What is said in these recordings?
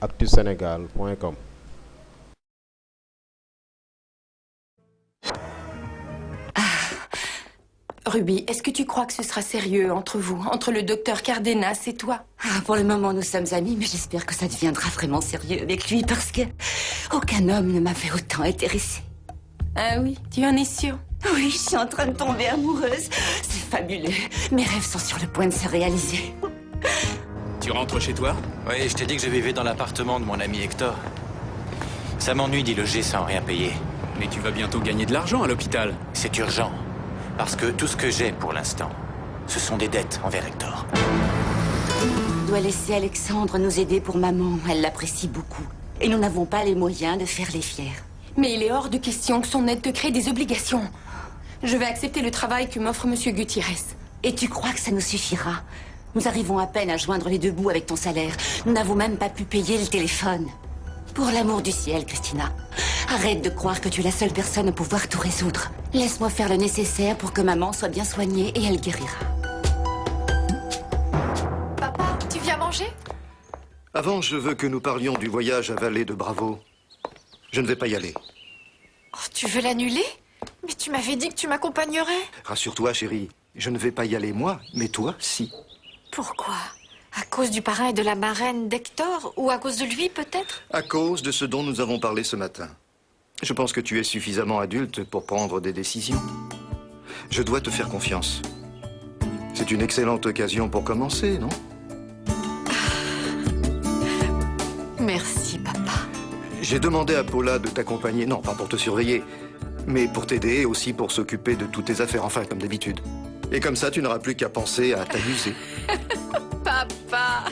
actusenegal.com. Ruby, est-ce que tu crois que ce sera sérieux entre vous, entre le docteur Cardenas et toi? Pour le moment, nous sommes amis, mais j'espère que ça deviendra vraiment sérieux avec lui parce que aucun homme ne m'avait autant intéressée. Ah oui, tu en es sûre? Oui, je suis en train de tomber amoureuse. C'est fabuleux. Mes rêves sont sur le point de se réaliser. Tu rentres chez toi? Oui, je t'ai dit que je vivais dans l'appartement de mon ami Hector. Ça m'ennuie d'y loger sans rien payer. Mais tu vas bientôt gagner de l'argent à l'hôpital. C'est urgent. Parce que tout ce que j'ai pour l'instant, ce sont des dettes envers Hector. On doit laisser Alexandre nous aider pour maman. Elle l'apprécie beaucoup. Et nous n'avons pas les moyens de faire les fiers. Mais il est hors de question que son aide te crée des obligations. Je vais accepter le travail que m'offre Monsieur Gutiérrez. Et tu crois que ça nous suffira? Nous arrivons à peine à joindre les deux bouts avec ton salaire. Nous n'avons même pas pu payer le téléphone. Pour l'amour du ciel, Christina, arrête de croire que tu es la seule personne à pouvoir tout résoudre. Laisse-moi faire le nécessaire pour que maman soit bien soignée et elle guérira. Papa, tu viens manger? Avant, je veux que nous parlions du voyage à Vallée de Bravo. Je ne vais pas y aller. Oh, tu veux l'annuler? Mais tu m'avais dit que tu m'accompagnerais. Rassure-toi, chérie. Je ne vais pas y aller, moi, mais toi, si. Pourquoi? À cause du parrain et de la marraine d'Hector? Ou à cause de lui, peut-être? À cause de ce dont nous avons parlé ce matin. Je pense que tu es suffisamment adulte pour prendre des décisions. Je dois te faire confiance. C'est une excellente occasion pour commencer, non? Merci, papa. J'ai demandé à Paula de t'accompagner, non pas pour te surveiller, mais pour t'aider et aussi pour s'occuper de toutes tes affaires, enfin comme d'habitude. Et comme ça, tu n'auras plus qu'à penser à t'amuser. Papa!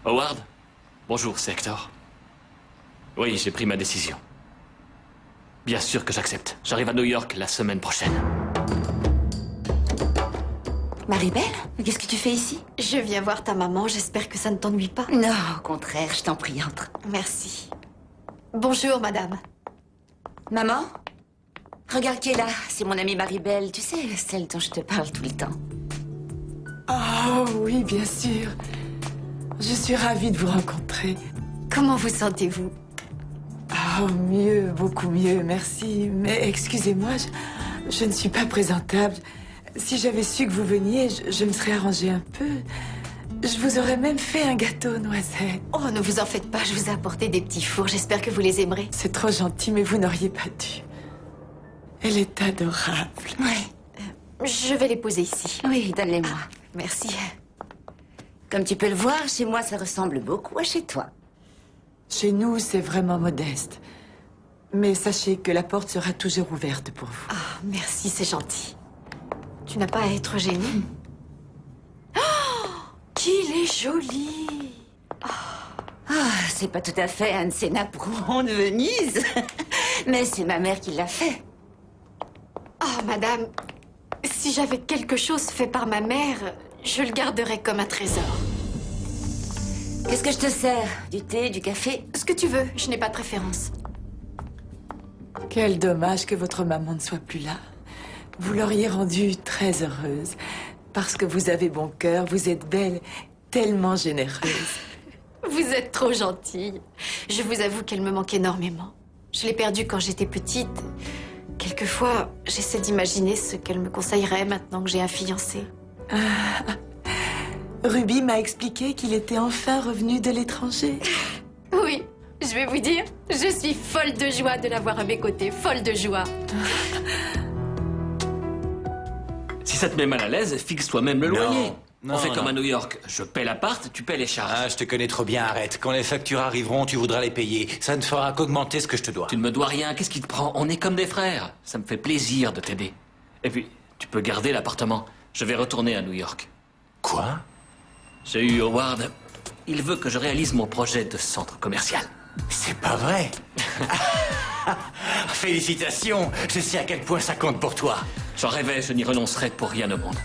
Howard? Bonjour, c'est Hector. Oui, j'ai pris ma décision. Bien sûr que j'accepte. J'arrive à New York la semaine prochaine. Maribel, qu'est-ce que tu fais ici? Je viens voir ta maman, j'espère que ça ne t'ennuie pas. Non, au contraire, je t'en prie, entre. Merci. Bonjour, madame. Maman? Regarde qui est là, c'est mon amie Maribel, tu sais, celle dont je te parle tout le temps. Oh oui, bien sûr. Je suis ravie de vous rencontrer. Comment vous sentez-vous? Oh, mieux, beaucoup mieux, merci. Mais excusez-moi, je ne suis pas présentable. Si j'avais su que vous veniez, je me serais arrangée un peu. Je vous aurais même fait un gâteau aux noisettes. Oh, ne vous en faites pas, je vous ai apporté des petits fours, j'espère que vous les aimerez. C'est trop gentil, mais vous n'auriez pas dû. Elle est adorable. Ouais. Je vais les poser ici. Oui, donne-les-moi. Merci. Comme tu peux le voir, chez moi, ça ressemble beaucoup à chez toi. Chez nous, c'est vraiment modeste. Mais sachez que la porte sera toujours ouverte pour vous. Ah, merci, c'est gentil. Tu n'as pas à être gênée. Oh, qu'il est joli. C'est pas tout à fait un de ces napperons de Venise. Mais c'est ma mère qui l'a fait. Oh, madame, si j'avais quelque chose fait par ma mère, je le garderais comme un trésor. Qu'est-ce que je te sers? Du thé, du café? Ce que tu veux, je n'ai pas de préférence. Quel dommage que votre maman ne soit plus là. Vous l'auriez rendue très heureuse. Parce que vous avez bon cœur, vous êtes belle, tellement généreuse. Vous êtes trop gentille. Je vous avoue qu'elle me manque énormément. Je l'ai perdue quand j'étais petite. Quelquefois, j'essaie d'imaginer ce qu'elle me conseillerait maintenant que j'ai un fiancé. Ruby m'a expliqué qu'il était enfin revenu de l'étranger. Oui, je vais vous dire, je suis folle de joie de l'avoir à mes côtés, folle de joie. Si ça te met mal à l'aise, fixe toi-même le loyer. Non, On fait comme non. à New York. Je paie l'appart, tu paies les charges. Ah, je te connais trop bien, arrête. Quand les factures arriveront, tu voudras les payer. Ça ne fera qu'augmenter ce que je te dois. Tu ne me dois rien, qu'est-ce qui te prend? On est comme des frères. Ça me fait plaisir de t'aider. Et puis, tu peux garder l'appartement. Je vais retourner à New York. Quoi? J'ai eu Howard. Il veut que je réalise mon projet de centre commercial. C'est pas vrai. Félicitations. Je sais à quel point ça compte pour toi. J'en rêvais, je n'y renoncerai pour rien au monde.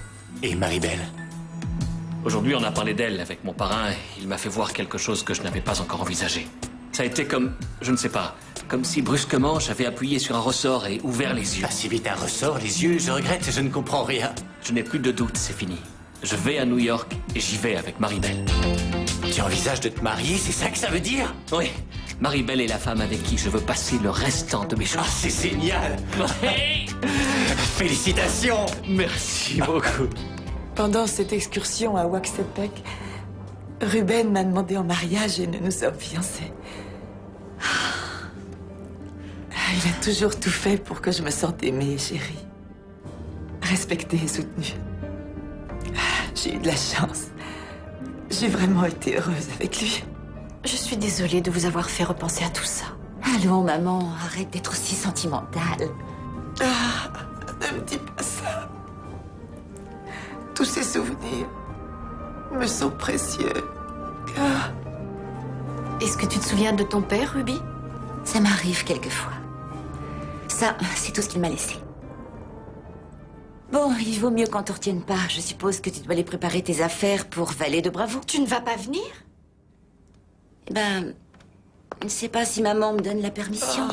Et Maribel? Aujourd'hui, on a parlé d'elle avec mon parrain et il m'a fait voir quelque chose que je n'avais pas encore envisagé. Ça a été comme, je ne sais pas, comme si brusquement j'avais appuyé sur un ressort et ouvert les yeux. Pas si vite un ressort, les yeux, je regrette, je ne comprends rien. Je n'ai plus de doute, c'est fini. Je vais à New York et j'y vais avec Maribel. Tu envisages de te marier, c'est ça que ça veut dire? Oui, Maribel est la femme avec qui je veux passer le restant de mes jours. Ah, c'est génial! Félicitations! Merci beaucoup. Pendant cette excursion à Waxahachie, Ruben m'a demandé en mariage et nous nous sommes fiancés. Il a toujours tout fait pour que je me sente aimée et chérie. Respectée et soutenue. J'ai eu de la chance. J'ai vraiment été heureuse avec lui. Je suis désolée de vous avoir fait repenser à tout ça. Allons, maman, arrête d'être aussi sentimentale. Ne me dis pas ça. Tous ces souvenirs me sont précieux. Est-ce que tu te souviens de ton père, Ruby? Ça m'arrive quelquefois. Ça, c'est tout ce qu'il m'a laissé. Bon, il vaut mieux qu'on te retienne pas. Je suppose que tu dois aller préparer tes affaires pour Vallée de Bravo. Tu ne vas pas venir? Eh ben, je ne sais pas si maman me donne la permission.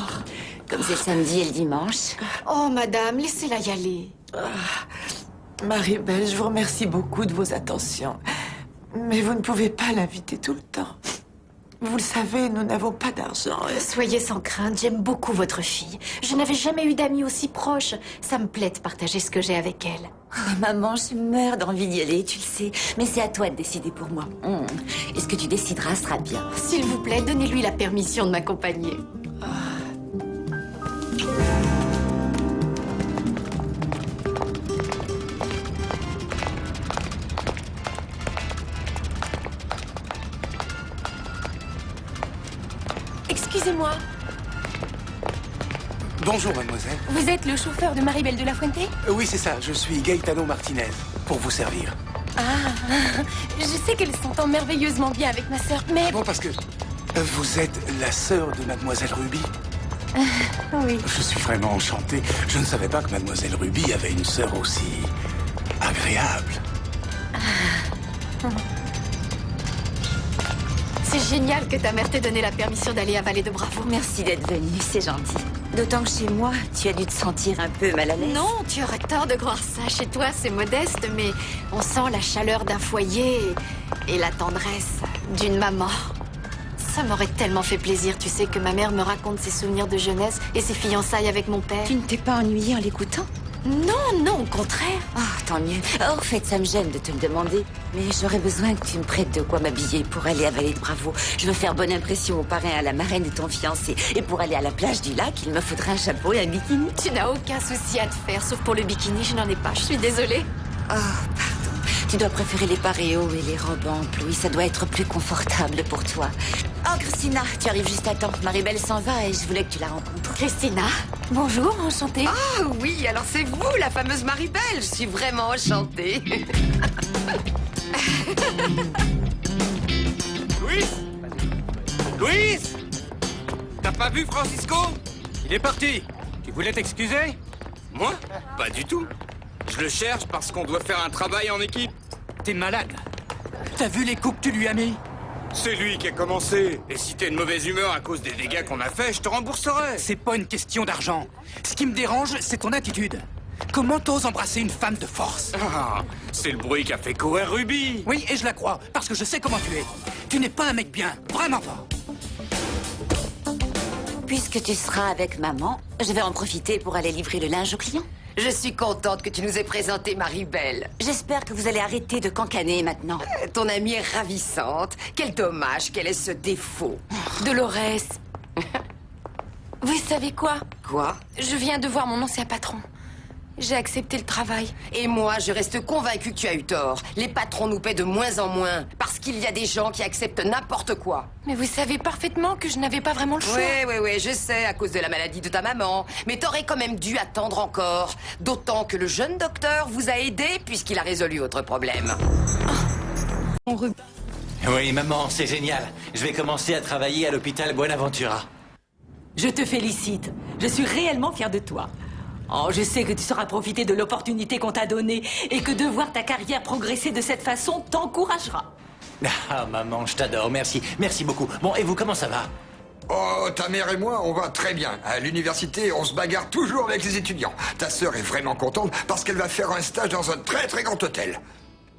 Comme c'est le samedi et le dimanche. Oh, madame, laissez-la y aller. Maribel, je vous remercie beaucoup de vos attentions. Mais vous ne pouvez pas l'inviter tout le temps. Vous le savez, nous n'avons pas d'argent. Soyez sans crainte, j'aime beaucoup votre fille. Je n'avais jamais eu d'amis aussi proches. Ça me plaît de partager ce que j'ai avec elle. Oh, maman, je meurs d'envie d'y aller, tu le sais. Mais c'est à toi de décider pour moi. Et ce que tu décideras sera bien. S'il vous plaît, donnez-lui la permission de m'accompagner. Excusez-moi, Bonjour, mademoiselle. vous êtes le chauffeur de Maribel de la Fuente? Oui, c'est ça, je suis Gaetano Martinez, pour vous servir. Je sais qu'elles s'entendent merveilleusement bien avec ma sœur, mais... Bon, parce que vous êtes la sœur de mademoiselle Ruby. Oui. Je suis vraiment enchanté. Je ne savais pas que mademoiselle Ruby avait une sœur aussi agréable. C'est génial que ta mère t'ait donné la permission d'aller à Vallée de Bravo. Merci d'être venue, c'est gentil. D'autant que chez moi, tu as dû te sentir un peu mal à l'aise. Non, tu aurais tort de croire ça. Chez toi, c'est modeste, mais on sent la chaleur d'un foyer et la tendresse d'une maman. Ça m'aurait tellement fait plaisir, tu sais, que ma mère me raconte ses souvenirs de jeunesse et ses fiançailles avec mon père. Tu ne t'es pas ennuyée en l'écoutant? Non, non, au contraire. Ah, tant mieux. Oh, en fait, ça me gêne de te le demander. Mais j'aurais besoin que tu me prêtes de quoi m'habiller pour aller à Vallée de Bravo. Je veux faire bonne impression au parrain et à la marraine de ton fiancé. Et pour aller à la plage du lac, il me faudra un chapeau et un bikini. Tu n'as aucun souci à te faire, sauf pour le bikini, je n'en ai pas. Je suis désolée. Oh, pardon. Tu dois préférer les paréos et les robes amples. Oui, ça doit être plus confortable pour toi. Oh, Christina, tu arrives juste à temps. Maribel s'en va et je voulais que tu la rencontres. Christina? Bonjour, enchantée. Ah oui, alors c'est vous, la fameuse Maribel. Je suis vraiment enchantée. Louise? Louise? T'as pas vu Francisco? Il est parti. Tu voulais t'excuser? Moi? Pas du tout. Je le cherche parce qu'on doit faire un travail en équipe. T'es malade. T'as vu les coups que tu lui as mis? C'est lui qui a commencé. Et si t'es de mauvaise humeur à cause des dégâts qu'on a fait, je te rembourserai. C'est pas une question d'argent. Ce qui me dérange, c'est ton attitude. Comment t'oses embrasser une femme de force? Ah, c'est le bruit qui a fait courir Ruby. Oui, et je la crois, parce que je sais comment tu es. Tu n'es pas un mec bien, vraiment pas. Puisque tu seras avec maman, je vais en profiter pour aller livrer le linge aux clients. Je suis contente que tu nous aies présenté Maribel. J'espère que vous allez arrêter de cancaner maintenant. Ton amie est ravissante. Quel dommage qu'elle ait ce défaut. Dolores. Vous savez quoi? Quoi? Je viens de voir mon ancien patron. J'ai accepté le travail. Et moi, je reste convaincue que tu as eu tort. Les patrons nous paient de moins en moins. Parce qu'il y a des gens qui acceptent n'importe quoi. Mais vous savez parfaitement que je n'avais pas vraiment le choix. Oui, je sais, à cause de la maladie de ta maman. Mais t'aurais quand même dû attendre encore. D'autant que le jeune docteur vous a aidé puisqu'il a résolu votre problème. Oui, maman, c'est génial. Je vais commencer à travailler à l'hôpital Buenaventura. Je te félicite. Je suis réellement fière de toi. Oh, je sais que tu sauras profiter de l'opportunité qu'on t'a donnée et que de voir ta carrière progresser de cette façon t'encouragera. Ah, maman, je t'adore, merci. Merci beaucoup. Bon, et vous, comment ça va? Oh, ta mère et moi, on va très bien. À l'université, on se bagarre toujours avec les étudiants. Ta sœur est vraiment contente parce qu'elle va faire un stage dans un très très grand hôtel.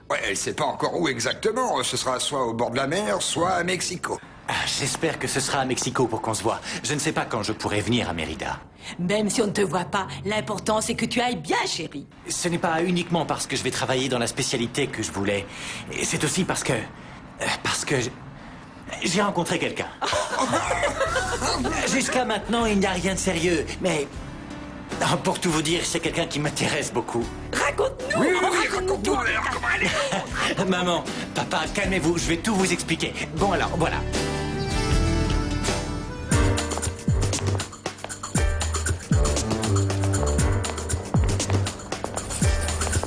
Ouais, elle sait pas encore où exactement. Ce sera soit au bord de la mer, soit à Mexico. Ah, j'espère que ce sera à Mexico pour qu'on se voie. Je ne sais pas quand je pourrai venir à Mérida. Même si on ne te voit pas, l'important c'est que tu ailles bien, chérie. Ce n'est pas uniquement parce que je vais travailler dans la spécialité que je voulais. C'est aussi parce que j'ai rencontré quelqu'un. Jusqu'à maintenant, il n'y a rien de sérieux. Mais pour tout vous dire, c'est quelqu'un qui m'intéresse beaucoup. Raconte-nous. Oui, raconte-nous alors comment elle est. Maman, papa, calmez-vous, je vais tout vous expliquer. Bon alors, voilà.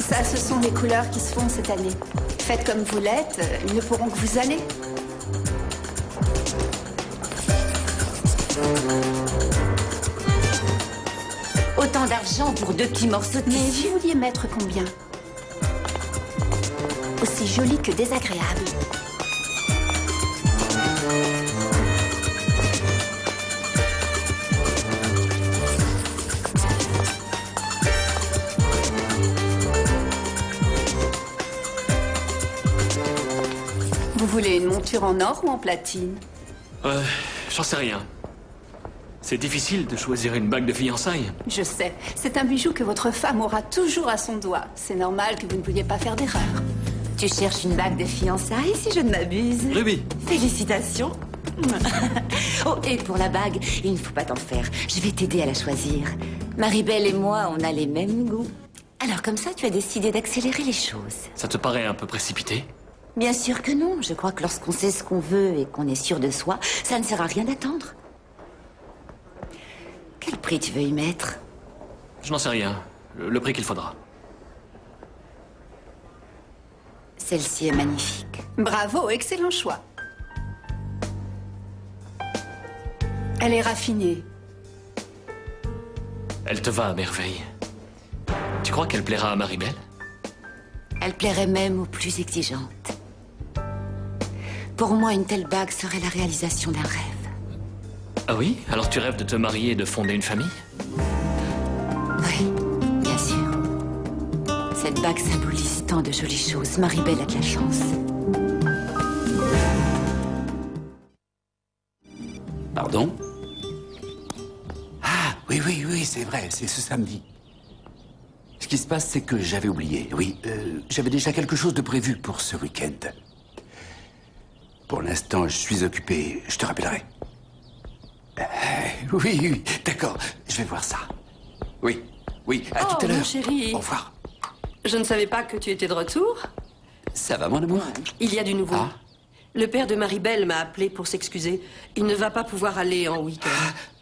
Ça, ce sont les couleurs qui se font cette année. Faites comme vous l'êtes, ils ne pourront que vous aller. Autant d'argent pour 2 petits morceaux de Mais tissu. vous vouliez mettre combien? Aussi joli que désagréable. Vous voulez une monture en or ou en platine? J'en sais rien. C'est difficile de choisir une bague de fiançailles. Je sais, c'est un bijou que votre femme aura toujours à son doigt. C'est normal que vous ne vouliez pas faire d'erreur. Tu cherches une bague de fiançailles, si je ne m'abuse. Ruby. Félicitations. Oh, et pour la bague, il ne faut pas t'en faire. Je vais t'aider à la choisir. Maribel et moi, on a les mêmes goûts. Alors comme ça, tu as décidé d'accélérer les choses. Ça te paraît un peu précipité? Bien sûr que non. Je crois que lorsqu'on sait ce qu'on veut et qu'on est sûr de soi, ça ne sert à rien d'attendre. Quel prix tu veux y mettre? Je n'en sais rien. Le prix qu'il faudra. Celle-ci est magnifique. Bravo, excellent choix. Elle est raffinée. Elle te va à merveille. Tu crois qu'elle plaira à Maribel? Elle plairait même aux plus exigeantes. Pour moi, une telle bague serait la réalisation d'un rêve. Ah oui? Alors tu rêves de te marier et de fonder une famille? Oui, bien sûr. Cette bague symbolise tant de jolies choses. Maribel a de la chance. Pardon? Ah, oui, c'est vrai, c'est ce samedi. Ce qui se passe, c'est que j'avais oublié, oui. J'avais déjà quelque chose de prévu pour ce week-end. Pour l'instant, je suis occupé. Je te rappellerai. Oui, d'accord. Je vais voir ça. Oui, à tout à l'heure. Mon chéri. Au revoir. Je ne savais pas que tu étais de retour. Ça va, mon amour? Il y a du nouveau. Ah. Le père de Maribel m'a appelé pour s'excuser. Il ne va pas pouvoir aller en week-end.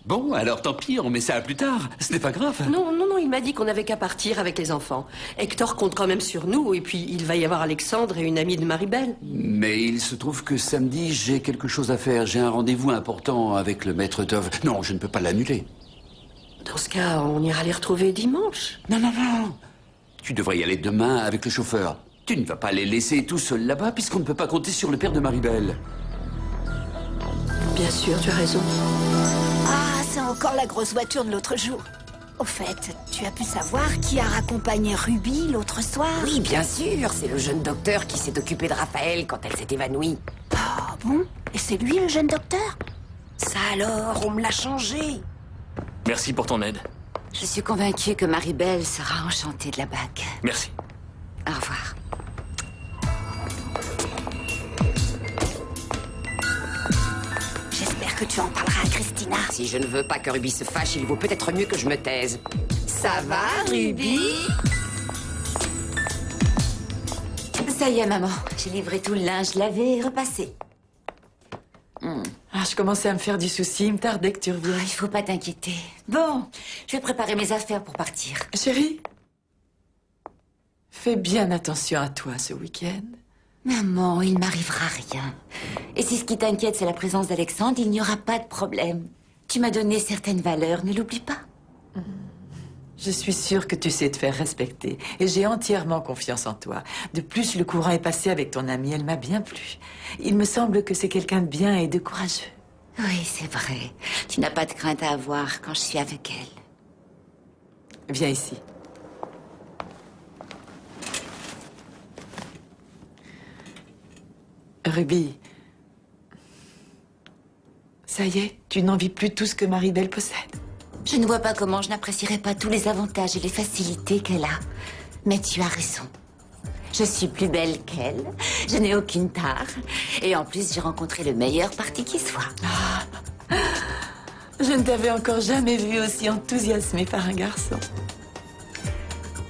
Bon, alors tant pis, on met ça à plus tard. Ce n'est pas grave. Non, il m'a dit qu'on n'avait qu'à partir avec les enfants. Hector compte quand même sur nous, et puis il va y avoir Alexandre et une amie de Maribel. Mais il se trouve que samedi, j'ai quelque chose à faire. J'ai un rendez-vous important avec le maître d'œuvre. Non, je ne peux pas l'annuler. Dans ce cas, on ira les retrouver dimanche. Non. Tu devrais y aller demain avec le chauffeur. Tu ne vas pas les laisser tout seuls là-bas puisqu'on ne peut pas compter sur le père de Maribel. Bien sûr, tu as raison. Ah, c'est encore la grosse voiture de l'autre jour. Au fait, tu as pu savoir qui a raccompagné Ruby l'autre soir? Oui, bien sûr, c'est le jeune docteur qui s'est occupé de Raphaël quand elle s'est évanouie. Ah bon? Et c'est lui le jeune docteur? Ça alors, on me l'a changé. Merci pour ton aide. Je suis convaincue que Maribel sera enchantée de la bague. Merci. Au revoir. J'espère que tu en parleras à Christina. Si je ne veux pas que Ruby se fâche, il vaut peut-être mieux que je me taise. Ça va, Ruby? Ça y est, maman. J'ai livré tout le linge lavé et repassé. Ah, je commençais à me faire du souci. Il me tardait que tu reviennes. Il faut pas t'inquiéter. Bon, je vais préparer mes affaires pour partir. Chérie, fais bien attention à toi ce week-end. Maman, il m'arrivera rien. Et si ce qui t'inquiète, c'est la présence d'Alexandre, il n'y aura pas de problème. Tu m'as donné certaines valeurs, ne l'oublie pas. Je suis sûre que tu sais te faire respecter. Et j'ai entièrement confiance en toi. De plus, le courant est passé avec ton amie. Elle m'a bien plu. Il me semble que c'est quelqu'un de bien et de courageux. Oui, c'est vrai. Tu n'as pas de crainte à avoir quand je suis avec elle. Viens ici. Ruby, ça y est, tu n'envies plus tout ce que Marie-Belle possède. Je ne vois pas comment je n'apprécierais pas tous les avantages et les facilités qu'elle a. Mais tu as raison. Je suis plus belle qu'elle, je n'ai aucune tare. Et en plus, j'ai rencontré le meilleur parti qui soit. Je ne t'avais encore jamais vu aussi enthousiasmée par un garçon.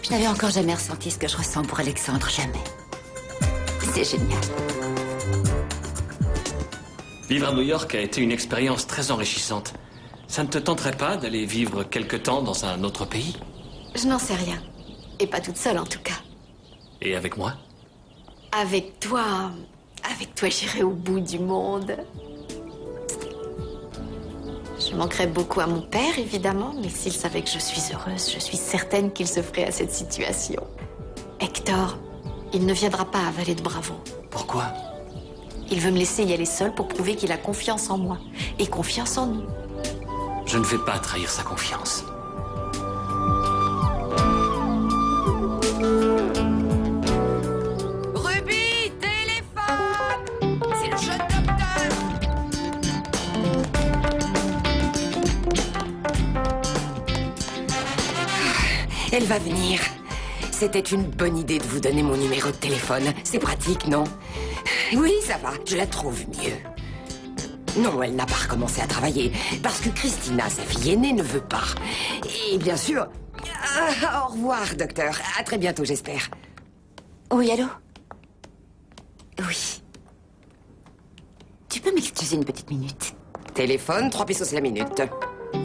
Je n'avais encore jamais ressenti ce que je ressens pour Alexandre, jamais. C'est génial. Vivre à New York a été une expérience très enrichissante. Ça ne te tenterait pas d'aller vivre quelque temps dans un autre pays? Je n'en sais rien. Et pas toute seule, en tout cas. Et avec moi? Avec toi, j'irai au bout du monde. Je manquerais beaucoup à mon père, évidemment, mais s'il savait que je suis heureuse, je suis certaine qu'il se ferait à cette situation. Hector, il ne viendra pas à Vallée de Bravo. Pourquoi? Il veut me laisser y aller seule pour prouver qu'il a confiance en moi. Et confiance en nous. Je ne vais pas trahir sa confiance. Ruby, téléphone! C'est le jeune docteur! Elle va venir. C'était une bonne idée de vous donner mon numéro de téléphone. C'est pratique, non? Oui, ça va. Je la trouve mieux. Non, elle n'a pas recommencé à travailler parce que Christina, sa fille aînée, ne veut pas. Et bien sûr... au revoir, docteur. À très bientôt, j'espère. Oui, allô? Oui. Tu peux m'excuser une petite minute? Téléphone, 3 pesos la minute.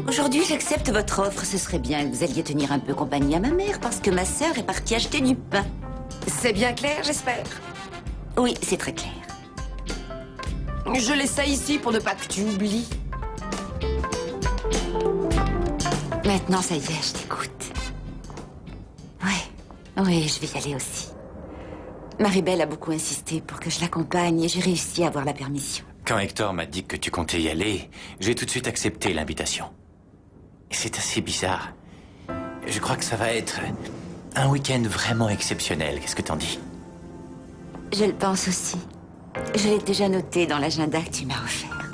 Aujourd'hui, j'accepte votre offre. Ce serait bien que vous alliez tenir un peu compagnie à ma mère parce que ma sœur est partie acheter du pain. C'est bien clair, j'espère? Oui, c'est très clair. Je laisse ça ici pour ne pas que tu oublies. Maintenant, ça y est, je t'écoute. Oui, je vais y aller aussi. Marie-Belle a beaucoup insisté pour que je l'accompagne et j'ai réussi à avoir la permission. Quand Hector m'a dit que tu comptais y aller, j'ai tout de suite accepté l'invitation. C'est assez bizarre. Je crois que ça va être un week-end vraiment exceptionnel. Qu'est-ce que t'en dis? Je le pense aussi. Je l'ai déjà noté dans l'agenda que tu m'as offert.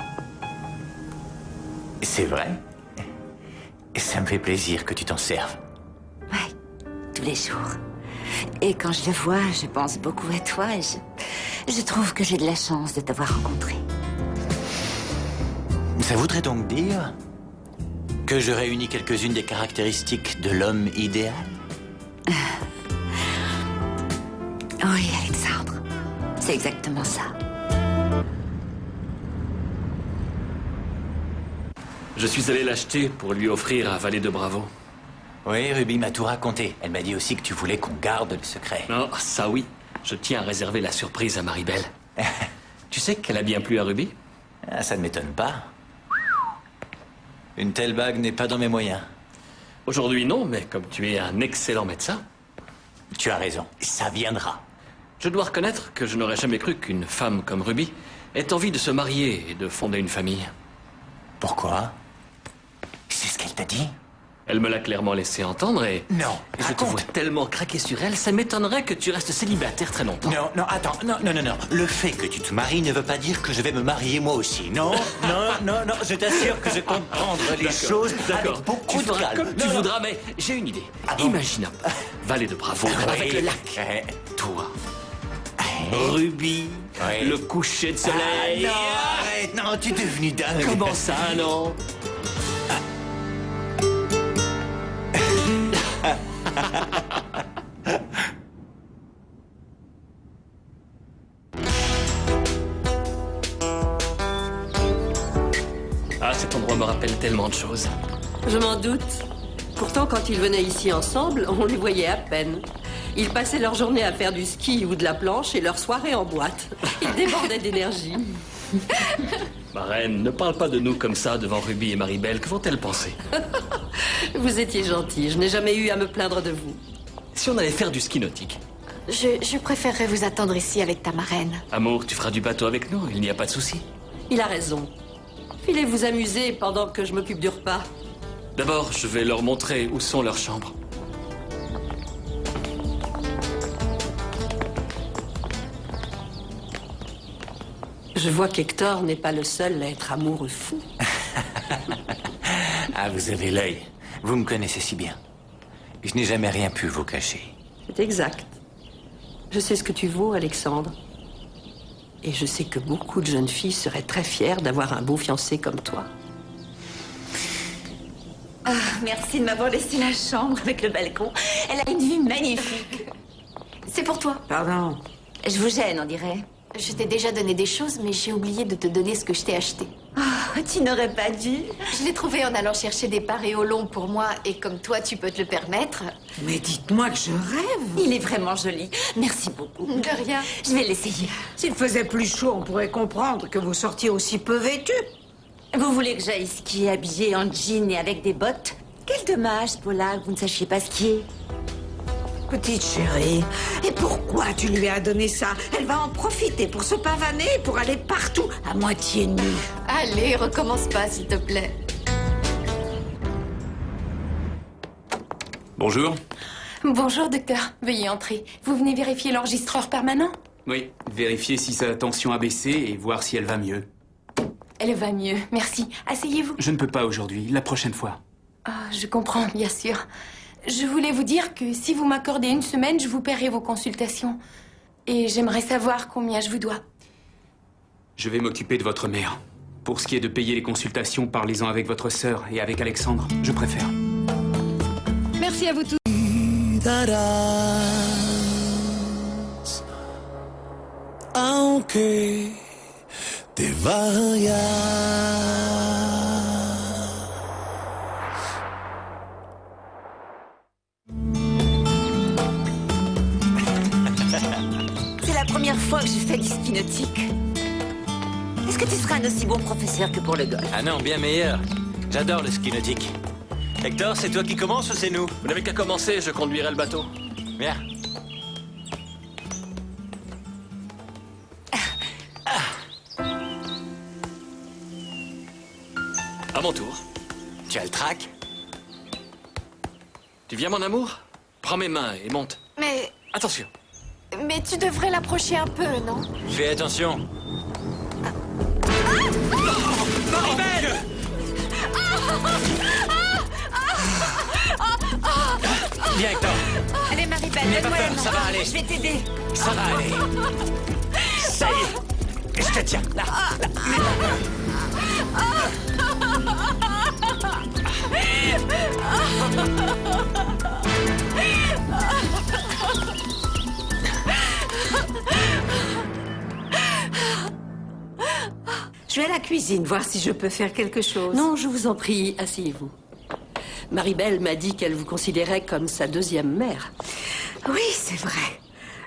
C'est vrai? Ça me fait plaisir que tu t'en serves. Ouais, tous les jours. Et quand je le vois, je pense beaucoup à toi et je trouve que j'ai de la chance de t'avoir rencontré. Ça voudrait donc dire que je réunis quelques-unes des caractéristiques de l'homme idéal? Oui, Alexandre. C'est exactement ça. Je suis allé l'acheter pour lui offrir à Vallée de Bravo. Oui, Ruby m'a tout raconté. Elle m'a dit aussi que tu voulais qu'on garde le secret. Oh, ça oui. Je tiens à réserver la surprise à Marie-Belle. Tu sais qu'elle a bien plu à Ruby? Ah, ça ne m'étonne pas. Une telle bague n'est pas dans mes moyens. Aujourd'hui non, mais comme tu es un excellent médecin... Tu as raison, ça viendra. Je dois reconnaître que je n'aurais jamais cru qu'une femme comme Ruby ait envie de se marier et de fonder une famille. Pourquoi? C'est ce qu'elle t'a dit? Elle me l'a clairement laissé entendre et... Non, je te vois tellement craquer sur elle, ça m'étonnerait que tu restes célibataire très longtemps. Non, attends, non. Le fait que tu te maries ne veut pas dire que je vais me marier moi aussi. Non, je t'assure que je compte prendre les choses avec beaucoup de calme. Comme tu voudras, mais j'ai une idée. Imagine un peu, Vallée de Bravo, avec le lac. Toi, Ruby, le coucher de soleil. Non, arrête, non, tu es devenu dingue. Comment ça, non? Ah, cet endroit me rappelle tellement de choses. Je m'en doute. Pourtant, quand ils venaient ici ensemble, on les voyait à peine. Ils passaient leur journée à faire du ski ou de la planche et leur soirée en boîte. Ils débordaient d'énergie. Ma reine, ne parle pas de nous comme ça devant Ruby et Marie-Belle. Que vont-elles penser? Vous étiez gentil. Je n'ai jamais eu à me plaindre de vous. Si on allait faire du ski nautique? Je préférerais vous attendre ici avec ta marraine. Amour, tu feras du bateau avec nous, il n'y a pas de souci. Il a raison. Filez vous amuser pendant que je m'occupe du repas. D'abord, je vais leur montrer où sont leurs chambres. Je vois qu'Hector n'est pas le seul à être amoureux fou. Ah, vous avez l'œil. Vous me connaissez si bien. Je n'ai jamais rien pu vous cacher. C'est exact. Je sais ce que tu vaux, Alexandre. Et je sais que beaucoup de jeunes filles seraient très fières d'avoir un beau fiancé comme toi. Ah, merci de m'avoir laissé la chambre avec le balcon. Elle a une vue magnifique. C'est pour toi. Pardon. Je vous gêne, on dirait. Je t'ai déjà donné des choses, mais j'ai oublié de te donner ce que je t'ai acheté. Oh, tu n'aurais pas dû. Je l'ai trouvé en allant chercher des paréos longs pour moi, et comme toi, tu peux te le permettre. Mais dites-moi que je rêve. Il est vraiment joli. Merci beaucoup. De rien. Je vais l'essayer. S'il faisait plus chaud, on pourrait comprendre que vous sortiez aussi peu vêtu. Vous voulez que j'aille skier habillée en jean et avec des bottes? Quel dommage, Paula, que vous ne sachiez pas skier. Petite chérie, et pourquoi tu lui as donné ça? Elle va en profiter pour se pavaner, pour aller partout, à moitié nue. Allez, recommence pas, s'il te plaît. Bonjour. Bonjour, docteur. Veuillez entrer. Vous venez vérifier l'enregistreur permanent? Oui, vérifier si sa tension a baissé et voir si elle va mieux. Elle va mieux, merci. Asseyez-vous. Je ne peux pas aujourd'hui, la prochaine fois. Ah, je comprends, bien sûr. Je voulais vous dire que si vous m'accordez une semaine, je vous paierai vos consultations. Et j'aimerais savoir combien je vous dois. Je vais m'occuper de votre mère. Pour ce qui est de payer les consultations, parlez-en avec votre sœur et avec Alexandre. Je préfère. Merci à vous tous. Aunque te vayas. C'est la première fois que je fais du ski nautique. Est-ce que tu seras un aussi bon professeur que pour le golf? Ah non, bien meilleur. J'adore le ski nautique. Hector, c'est toi qui commences ou c'est nous? Vous n'avez qu'à commencer, je conduirai le bateau. Bien. À mon tour. Tu as le trac? Tu viens, mon amour? Prends mes mains et monte. Mais... Attention. Mais tu devrais l'approcher un peu, non? Fais attention. Maribel! Viens, Hector. Allez, Maribel, N'aie pas donne-moi la peur, main. ça va aller. Je vais t'aider. Ça va aller. Ça y est. Je te tiens. Là. Je vais à la cuisine, voir si je peux faire quelque chose. Non, je vous en prie, asseyez-vous. Maribel m'a dit qu'elle vous considérait comme sa deuxième mère. Oui, c'est vrai.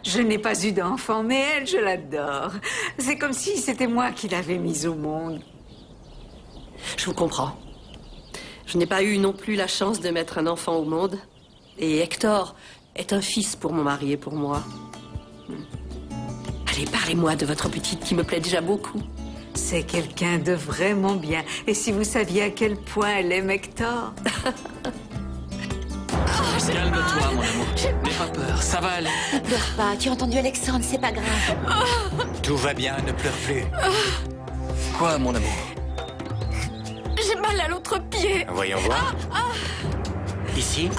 Je n'ai pas eu d'enfant, mais elle, je l'adore. C'est comme si c'était moi qui l'avais mise au monde. Je vous comprends. Je n'ai pas eu non plus la chance de mettre un enfant au monde. Et Hector est un fils pour mon mari et pour moi. Allez, parlez-moi de votre petite qui me plaît déjà beaucoup. C'est quelqu'un de vraiment bien. Et si vous saviez à quel point elle aime Hector. Calme-toi, mon amour. N'aie pas peur, ça va aller. Ne pleure pas. Tu as entendu Alexandre, c'est pas grave. Tout va bien, ne pleure plus. Quoi, mon amour? J'ai mal à l'autre pied. Voyons voir. Ici?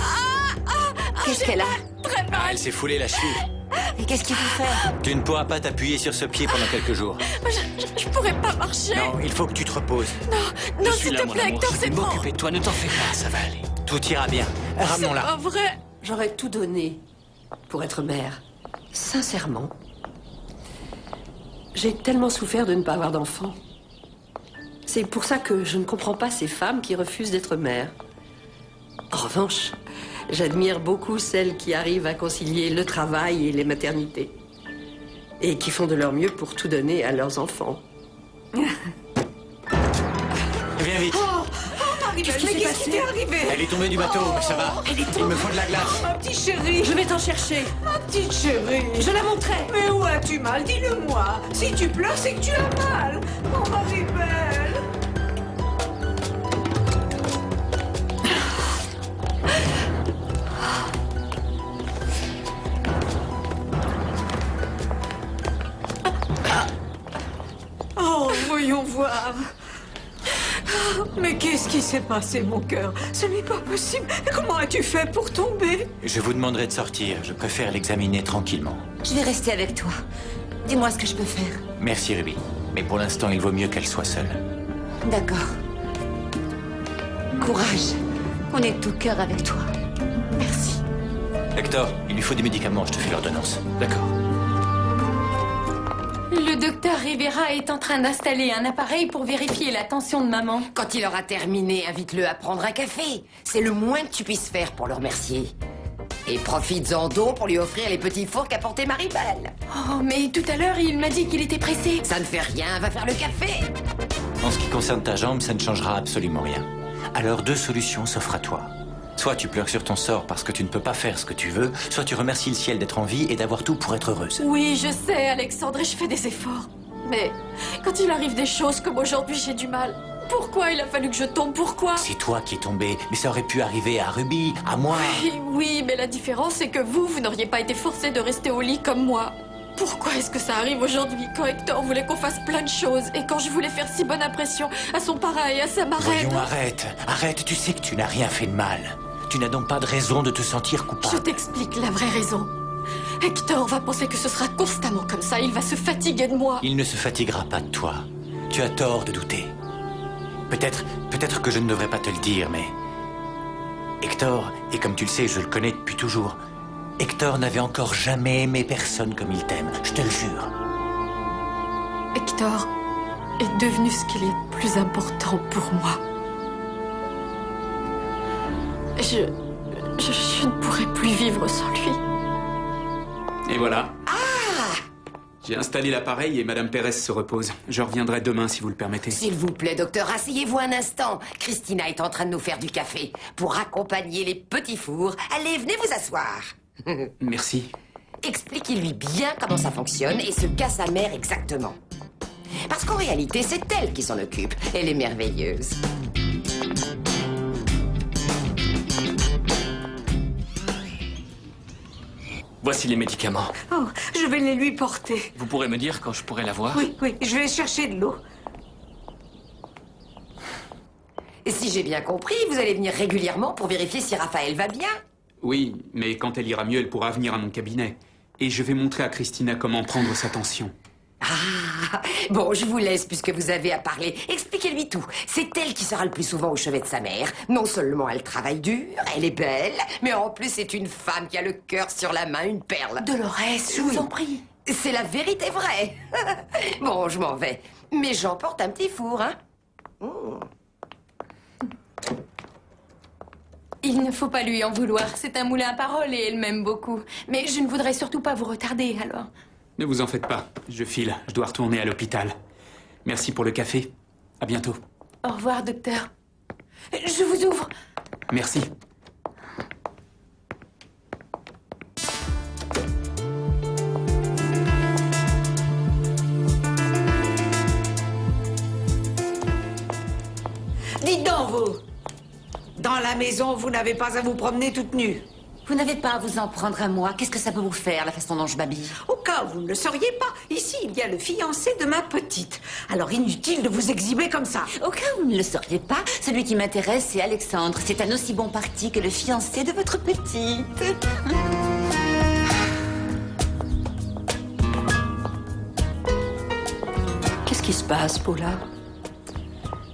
Qu'est-ce qu'elle a? Très mal. Ah, elle s'est foulée la cheville. Et qu'est-ce qu'il faut faire? Tu ne pourras pas t'appuyer sur ce pied pendant quelques jours. Je pourrais pas marcher. Non, il faut que tu te reposes. Non, Je s'il suis là, te mon plaît, amour. Hector, Je c'est vais trop. m'occuper de toi, ne t'en fais pas, ça va aller. Tout ira bien. C'est Ramenons-la. pas vrai. J'aurais tout donné pour être mère. Sincèrement. J'ai tellement souffert de ne pas avoir d'enfant. C'est pour ça que je ne comprends pas ces femmes qui refusent d'être mères. En revanche, j'admire beaucoup celles qui arrivent à concilier le travail et les maternités. Et qui font de leur mieux pour tout donner à leurs enfants. Viens vite. Maribel, mais qu'est-ce qui t'est arrivé? Elle est tombée du bateau, mais ça va. Il me faut de la glace. Ma petite chérie. Je vais t'en chercher. Ma petite chérie. Je la montrerai. Mais où as-tu mal? Dis-le-moi. Si tu pleures, c'est que tu as mal. Oh, Maribel. Oh, voyons voir. Mais qu'est-ce qui s'est passé, mon cœur? Ce n'est pas possible. Comment as-tu fait pour tomber? Je vous demanderai de sortir. Je préfère l'examiner tranquillement. Je vais rester avec toi. Dis-moi ce que je peux faire. Merci, Ruby. Mais pour l'instant, il vaut mieux qu'elle soit seule. D'accord. Courage. On est de tout cœur avec toi. Merci. Hector, il lui faut des médicaments. Je te fais l'ordonnance. D'accord. Le docteur Rivera est en train d'installer un appareil pour vérifier la tension de maman. Quand il aura terminé, invite-le à prendre un café. C'est le moins que tu puisses faire pour le remercier. Et profites-en d'eau pour lui offrir les petits fours qu'a porté Maribel. Oh, mais tout à l'heure, il m'a dit qu'il était pressé. Ça ne fait rien, va faire le café. En ce qui concerne ta jambe, ça ne changera absolument rien. Alors, deux solutions s'offrent à toi. Soit tu pleures sur ton sort parce que tu ne peux pas faire ce que tu veux, soit tu remercies le ciel d'être en vie et d'avoir tout pour être heureuse. Oui, je sais, Alexandre, et je fais des efforts. Mais quand il arrive des choses comme aujourd'hui, j'ai du mal. Pourquoi il a fallu que je tombe? Pourquoi? C'est toi qui es tombé, mais ça aurait pu arriver à Ruby, à moi. Oui, mais la différence, c'est que vous n'auriez pas été forcé de rester au lit comme moi. Pourquoi est-ce que ça arrive aujourd'hui, quand Hector voulait qu'on fasse plein de choses et quand je voulais faire si bonne impression à son parrain et à sa marraine? Voyons, arrête, tu sais que tu n'as rien fait de mal. Tu n'as donc pas de raison de te sentir coupable. Je t'explique la vraie raison. Hector va penser que ce sera constamment comme ça, il va se fatiguer de moi. Il ne se fatiguera pas de toi. Tu as tort de douter. Peut-être que je ne devrais pas te le dire, mais... Hector, et comme tu le sais, je le connais depuis toujours, Hector n'avait encore jamais aimé personne comme il t'aime, je te le jure. Hector est devenu ce qu'il est de plus important pour moi. Je ne pourrais plus vivre sans lui. Et voilà. J'ai installé l'appareil et Madame Pérez se repose. Je reviendrai demain si vous le permettez. S'il vous plaît, docteur, asseyez-vous un instant. Christina est en train de nous faire du café. Pour accompagner les petits fours, allez, venez vous asseoir. Merci. Expliquez-lui bien comment ça fonctionne et ce qu'a sa mère exactement. Parce qu'en réalité, c'est elle qui s'en occupe. Elle est merveilleuse. Voici les médicaments. Oh, je vais les lui porter. Vous pourrez me dire quand je pourrai la voir? Oui, je vais chercher de l'eau. Et si j'ai bien compris, vous allez venir régulièrement pour vérifier si Raphaël va bien? Oui, mais quand elle ira mieux, elle pourra venir à mon cabinet. Et je vais montrer à Christina comment prendre sa tension. Ah, bon, je vous laisse puisque vous avez à parler. Expliquez-lui tout. C'est elle qui sera le plus souvent au chevet de sa mère. Non seulement elle travaille dur, elle est belle, mais en plus c'est une femme qui a le cœur sur la main, une perle. Dolores, je vous en prie. C'est la vérité vraie. Bon, je m'en vais. Mais j'emporte un petit four, hein. Il ne faut pas lui en vouloir. C'est un moulin à paroles et elle m'aime beaucoup. Mais je ne voudrais surtout pas vous retarder, alors. Ne vous en faites pas. Je file. Je dois retourner à l'hôpital. Merci pour le café. À bientôt. Au revoir, docteur. Je vous ouvre. Merci. Dites donc, vous. Dans la maison, vous n'avez pas à vous promener toute nue. Vous n'avez pas à vous en prendre à moi. Qu'est-ce que ça peut vous faire, la façon dont je m'habille? Au cas où vous ne le sauriez pas, ici, il y a le fiancé de ma petite. Alors inutile de vous exhiber comme ça. Au cas où vous ne le sauriez pas, celui qui m'intéresse, c'est Alexandre. C'est un aussi bon parti que le fiancé de votre petite. Qu'est-ce qui se passe, Paula?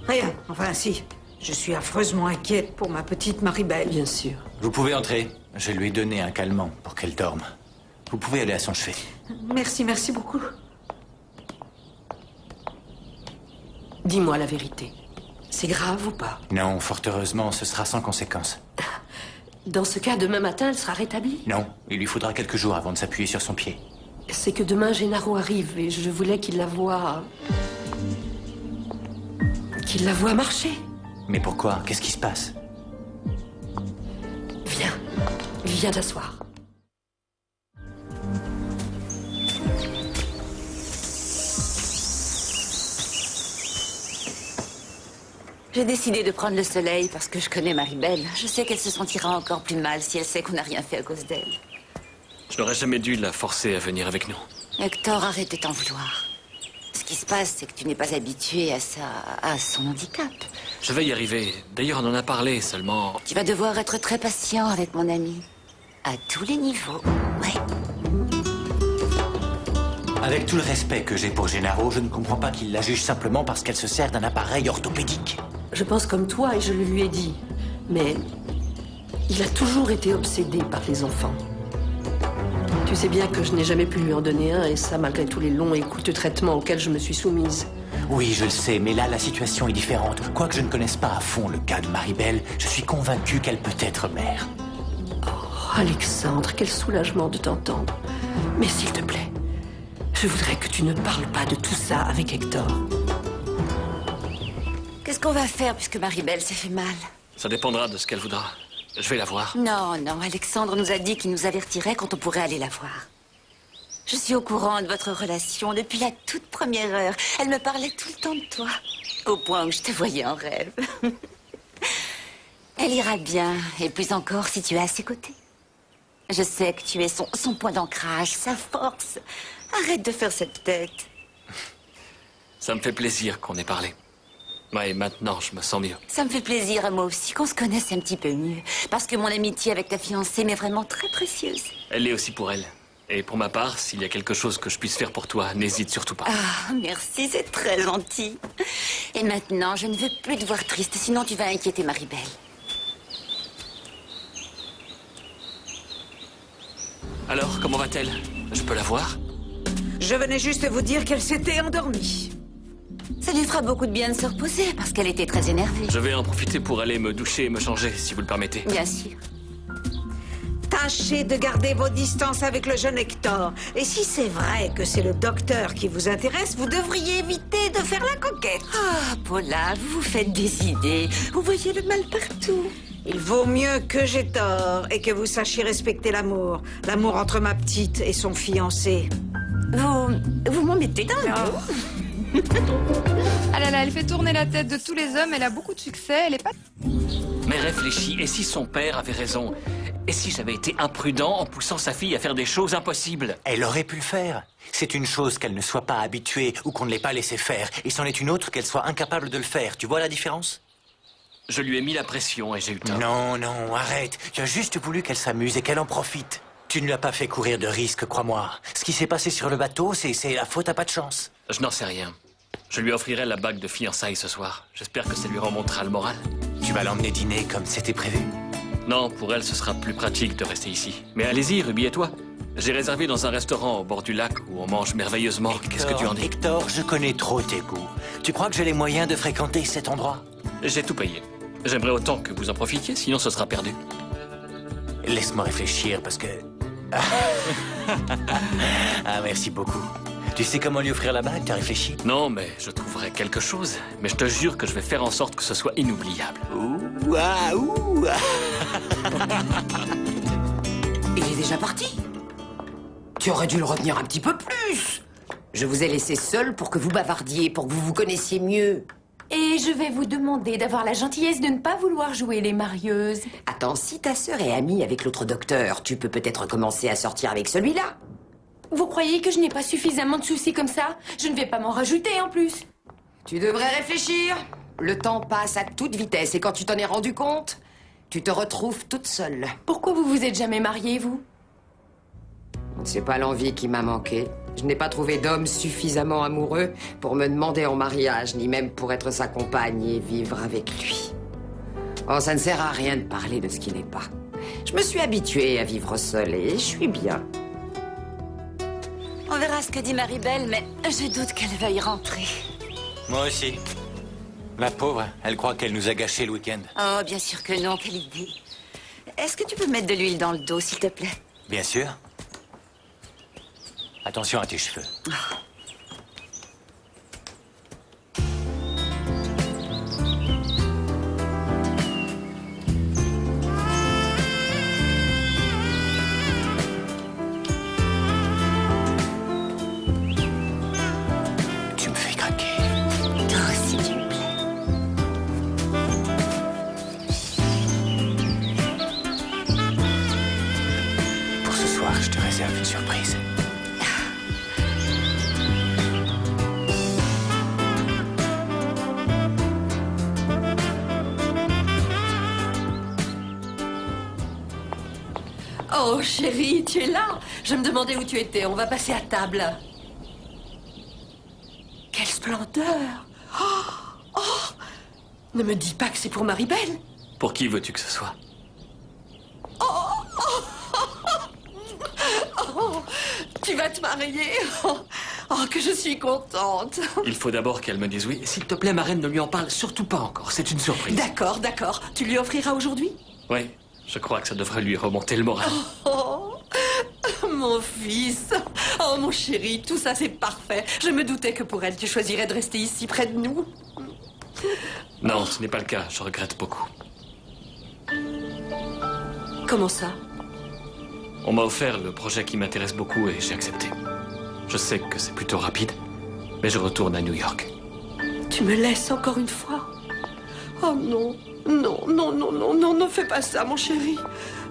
Rien. Enfin, si. Je suis affreusement inquiète pour ma petite Maribel. Bien sûr. Vous pouvez entrer. Je lui ai donné un calmant pour qu'elle dorme. Vous pouvez aller à son chevet. Merci beaucoup. Dis-moi la vérité. C'est grave ou pas? Non, fort heureusement, ce sera sans conséquence. Dans ce cas, demain matin, elle sera rétablie? Non, il lui faudra quelques jours avant de s'appuyer sur son pied. C'est que demain, Gennaro arrive et je voulais qu'il la voie... qu'il la voie marcher. Mais pourquoi? Qu'est-ce qui se passe? Viens t'asseoir. J'ai décidé de prendre le soleil parce que je connais Marie-Belle. Je sais qu'elle se sentira encore plus mal si elle sait qu'on n'a rien fait à cause d'elle. Je n'aurais jamais dû la forcer à venir avec nous. Hector, arrête de t'en vouloir. Ce qui se passe, c'est que tu n'es pas habitué à son handicap. Je vais y arriver. D'ailleurs, on en a parlé, seulement... Tu vas devoir être très patient avec mon ami. À tous les niveaux, ouais. Avec tout le respect que j'ai pour Gennaro, je ne comprends pas qu'il la juge simplement parce qu'elle se sert d'un appareil orthopédique. Je pense comme toi et je le lui ai dit. Mais il a toujours été obsédé par les enfants. Tu sais bien que je n'ai jamais pu lui en donner un, et ça malgré tous les longs et coûteux traitements auxquels je me suis soumise. Oui, je le sais, mais là, la situation est différente. Quoique je ne connaisse pas à fond le cas de Marie-Belle, je suis convaincu qu'elle peut être mère. Oh, Alexandre, quel soulagement de t'entendre. Mais s'il te plaît, je voudrais que tu ne parles pas de tout ça avec Hector. Qu'est-ce qu'on va faire puisque Marie-Belle s'est fait mal? Ça dépendra de ce qu'elle voudra. Je vais la voir. Non, non, Alexandre nous a dit qu'il nous avertirait quand on pourrait aller la voir. Je suis au courant de votre relation depuis la toute première heure. Elle me parlait tout le temps de toi, au point où je te voyais en rêve. Elle ira bien, et plus encore si tu es à ses côtés. Je sais que tu es son point d'ancrage, sa force. Arrête de faire cette tête. Ça me fait plaisir qu'on ait parlé. Ouais, maintenant, je me sens mieux. Ça me fait plaisir à moi aussi qu'on se connaisse un petit peu mieux. Parce que mon amitié avec ta fiancée m'est vraiment très précieuse. Elle l'est aussi pour elle. Et pour ma part, s'il y a quelque chose que je puisse faire pour toi, n'hésite surtout pas. Ah, merci, c'est très gentil. Et maintenant, je ne veux plus te voir triste, sinon tu vas inquiéter Marie-Belle. Alors, comment va-t-elle? Je peux la voir? Je venais juste vous dire qu'elle s'était endormie. Ça lui fera beaucoup de bien de se reposer, parce qu'elle était très énervée. Je vais en profiter pour aller me doucher et me changer, si vous le permettez. Bien sûr. Tâchez de garder vos distances avec le jeune Hector. Et si c'est vrai que c'est le docteur qui vous intéresse, vous devriez éviter de faire la coquette. Ah, Paula, vous vous faites des idées. Vous voyez le mal partout. Il vaut mieux que j'ai tort et que vous sachiez respecter l'amour. L'amour entre ma petite et son fiancé. Vous m'en mettez dans le dos. Ah là là, elle fait tourner la tête de tous les hommes, elle a beaucoup de succès, elle est pas... Mais réfléchis, et si son père avait raison? Et si j'avais été imprudent en poussant sa fille à faire des choses impossibles? Elle aurait pu le faire. C'est une chose qu'elle ne soit pas habituée ou qu'on ne l'ait pas laissé faire. Et c'en est une autre qu'elle soit incapable de le faire. Tu vois la différence? Je lui ai mis la pression et j'ai eu tort. Non, non, arrête. Tu as juste voulu qu'elle s'amuse et qu'elle en profite. Tu ne l'as pas fait courir de risque, crois-moi. Ce qui s'est passé sur le bateau, c'est la faute à pas de chance. Je n'en sais rien. Je lui offrirai la bague de fiançailles ce soir. J'espère que ça lui remontera le moral. Tu vas l'emmener dîner comme c'était prévu? Non, pour elle, ce sera plus pratique de rester ici. Mais allez-y, Ruby et toi. J'ai réservé dans un restaurant au bord du lac où on mange merveilleusement. Qu'est-ce que tu en dis? Hector, je connais trop tes goûts. Tu crois que j'ai les moyens de fréquenter cet endroit? J'ai tout payé. J'aimerais autant que vous en profitiez, sinon ce sera perdu. Laisse-moi réfléchir, parce que... Ah, merci beaucoup. Tu sais comment lui offrir la bague? T'as réfléchi? Non, mais je trouverai quelque chose. Mais je te jure que je vais faire en sorte que ce soit inoubliable. Ouh, ah, ouh. Il est déjà parti. Tu aurais dû le retenir un petit peu plus. Je vous ai laissé seul pour que vous bavardiez, pour que vous vous connaissiez mieux. Et je vais vous demander d'avoir la gentillesse de ne pas vouloir jouer les marieuses. Attends, si ta sœur est amie avec l'autre docteur, tu peux peut-être commencer à sortir avec celui-là. Vous croyez que je n'ai pas suffisamment de soucis comme ça? Je ne vais pas m'en rajouter en plus. Tu devrais réfléchir. Le temps passe à toute vitesse et quand tu t'en es rendu compte, tu te retrouves toute seule. Pourquoi vous vous êtes jamais mariée, vous? C'est pas l'envie qui m'a manqué. Je n'ai pas trouvé d'homme suffisamment amoureux pour me demander en mariage, ni même pour être sa compagne et vivre avec lui. Oh, ça ne sert à rien de parler de ce qui n'est pas. Je me suis habituée à vivre seule et je suis bien. On verra ce que dit Marie-Belle, mais je doute qu'elle veuille rentrer. Moi aussi. La pauvre, elle croit qu'elle nous a gâché le week-end. Oh, bien sûr que non, quelle idée. Est-ce que tu peux mettre de l'huile dans le dos, s'il te plaît? Bien sûr. Attention à tes cheveux. Oh, chérie, tu es là. Je me demandais où tu étais. On va passer à table. Quelle splendeur. Oh, ne me dis pas que c'est pour Marie-Belle. Pour qui veux-tu que ce soit? Oh, tu vas te marier. Oh, que je suis contente. Il faut d'abord qu'elle me dise oui. S'il te plaît, ma reine, ne lui en parle surtout pas encore. C'est une surprise. D'accord, d'accord. Tu lui offriras aujourd'hui? Oui, je crois que ça devrait lui remonter le moral. Oh, mon fils. Oh, mon chéri, tout ça, c'est parfait. Je me doutais que pour elle, tu choisirais de rester ici, près de nous. Non, ce n'est pas le cas. Je regrette beaucoup. Comment ça? On m'a offert le projet qui m'intéresse beaucoup et j'ai accepté. Je sais que c'est plutôt rapide, mais je retourne à New York. Tu me laisses encore une fois? Oh non, non, non, non, non, non, ne fais pas ça, mon chéri.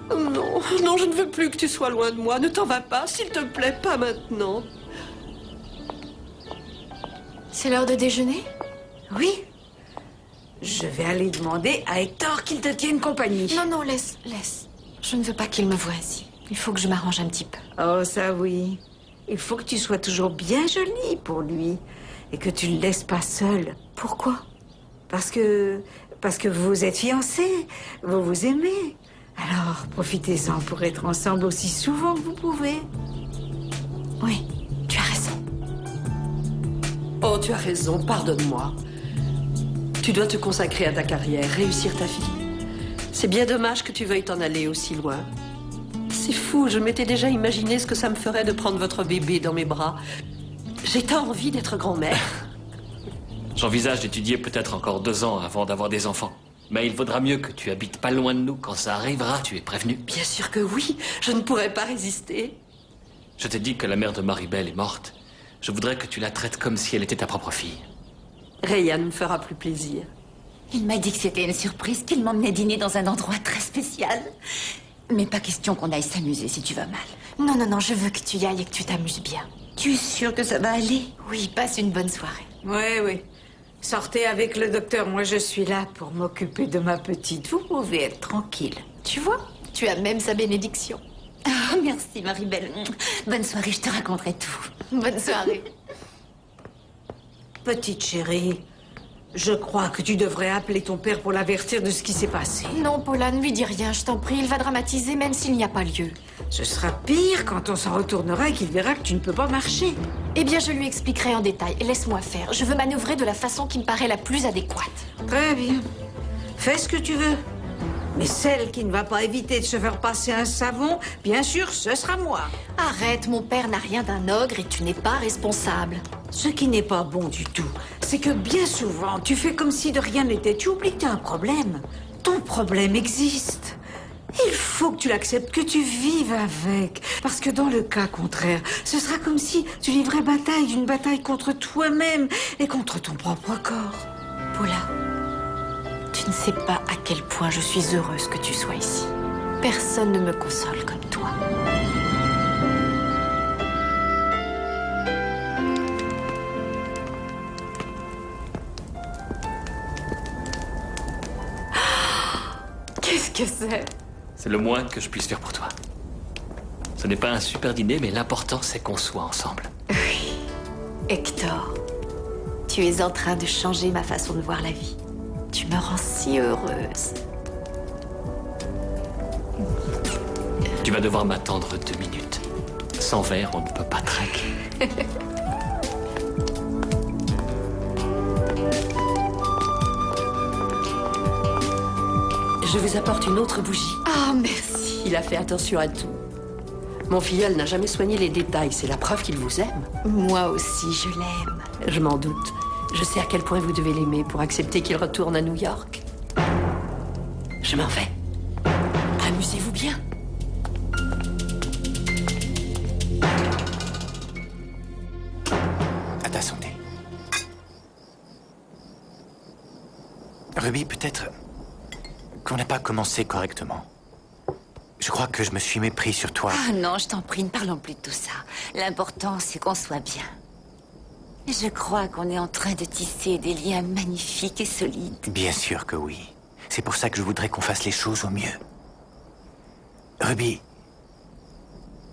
Non, non, je ne veux plus que tu sois loin de moi. Ne t'en va pas, s'il te plaît, pas maintenant. C'est l'heure de déjeuner? Oui. Je vais aller demander à Hector qu'il te tienne compagnie. Non, non, laisse, laisse. Je ne veux pas qu'il me voie ainsi. Il faut que je m'arrange un petit peu. Oh, ça oui. Il faut que tu sois toujours bien jolie pour lui. Et que tu le laisses pas seul. Pourquoi? Parce que vous êtes fiancés. Vous vous aimez. Alors, profitez-en pour être ensemble aussi souvent que vous pouvez. Oui, tu as raison. Oh, tu as raison, pardonne-moi. Tu dois te consacrer à ta carrière, réussir ta vie. C'est bien dommage que tu veuilles t'en aller aussi loin. C'est fou, je m'étais déjà imaginé ce que ça me ferait de prendre votre bébé dans mes bras. J'ai tant envie d'être grand-mère. J'envisage d'étudier peut-être encore 2 ans avant d'avoir des enfants. Mais il vaudra mieux que tu habites pas loin de nous. Quand ça arrivera, tu es prévenu. Bien sûr que oui, je ne pourrais pas résister. Je t'ai dit que la mère de Marie-Belle est morte. Je voudrais que tu la traites comme si elle était ta propre fille. Ryan me fera plus plaisir. Il m'a dit que c'était une surprise, qu'il m'emmenait dîner dans un endroit très spécial. Mais pas question qu'on aille s'amuser si tu vas mal. Non, non, non, je veux que tu y ailles et que tu t'amuses bien. Tu es sûre que ça va aller? Oui, passe une bonne soirée. Oui, oui. Sortez avec le docteur. Moi, je suis là pour m'occuper de ma petite. Vous pouvez être tranquille. Tu vois, tu as même sa bénédiction. Oh, merci, Marie-Belle. Bonne soirée, je te raconterai tout. Bonne soirée. Petite chérie, je crois que tu devrais appeler ton père pour l'avertir de ce qui s'est passé. Non, Paula, ne lui dis rien, je t'en prie. Il va dramatiser même s'il n'y a pas lieu. Ce sera pire quand on s'en retournera et qu'il verra que tu ne peux pas marcher. Eh bien, je lui expliquerai en détail. Laisse-moi faire. Je veux manœuvrer de la façon qui me paraît la plus adéquate. Très bien. Fais ce que tu veux. Mais celle qui ne va pas éviter de se faire passer un savon, bien sûr, ce sera moi. Arrête, mon père n'a rien d'un ogre et tu n'es pas responsable. Ce qui n'est pas bon du tout, c'est que bien souvent, tu fais comme si de rien n'était. Tu oublies que tu as un problème. Ton problème existe. Il faut que tu l'acceptes, que tu vives avec. Parce que dans le cas contraire, ce sera comme si tu livrais bataille, une bataille contre toi-même et contre ton propre corps. Paula, tu ne sais pas à quel point je suis heureuse que tu sois ici. Personne ne me console comme toi. Qu'est-ce que c'est? C'est le moins que je puisse faire pour toi. Ce n'est pas un super dîner, mais l'important, c'est qu'on soit ensemble. Oui. Hector, tu es en train de changer ma façon de voir la vie. Tu me rends si heureuse. Tu vas devoir m'attendre 2 minutes. Sans verre, on ne peut pas trinquer. Je vous apporte une autre bougie. Ah, merci. Il a fait attention à tout. Mon filleul n'a jamais soigné les détails. C'est la preuve qu'il vous aime. Moi aussi, je l'aime. Je m'en doute. Je sais à quel point vous devez l'aimer pour accepter qu'il retourne à New York. Je m'en vais. Amusez-vous bien. À ta santé. Ruby, peut-être qu'on n'a pas commencé correctement. Je crois que je me suis mépris sur toi. Ah non, je t'en prie, ne parlons plus de tout ça. L'important, c'est qu'on soit bien. Je crois qu'on est en train de tisser des liens magnifiques et solides. Bien sûr que oui. C'est pour ça que je voudrais qu'on fasse les choses au mieux. Ruby,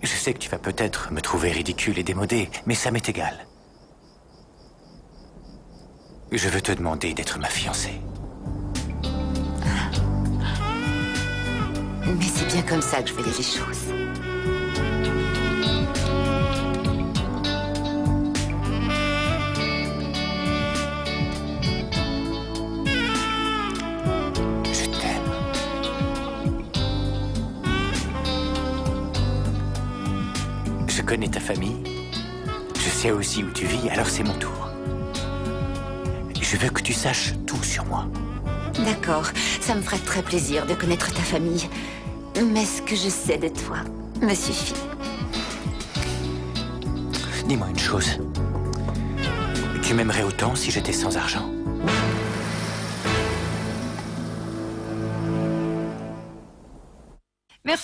Je sais que tu vas peut-être me trouver ridicule et démodé, mais ça m'est égal. Je veux te demander d'être ma fiancée. Mais c'est bien comme ça que je voyais les choses. Je t'aime. Je connais ta famille. Je sais aussi où tu vis, alors c'est mon tour. Je veux que tu saches tout sur moi. D'accord, ça me ferait très plaisir de connaître ta famille. Mais ce que je sais de toi me suffit. Dis-moi une chose. Tu m'aimerais autant si j'étais sans argent ?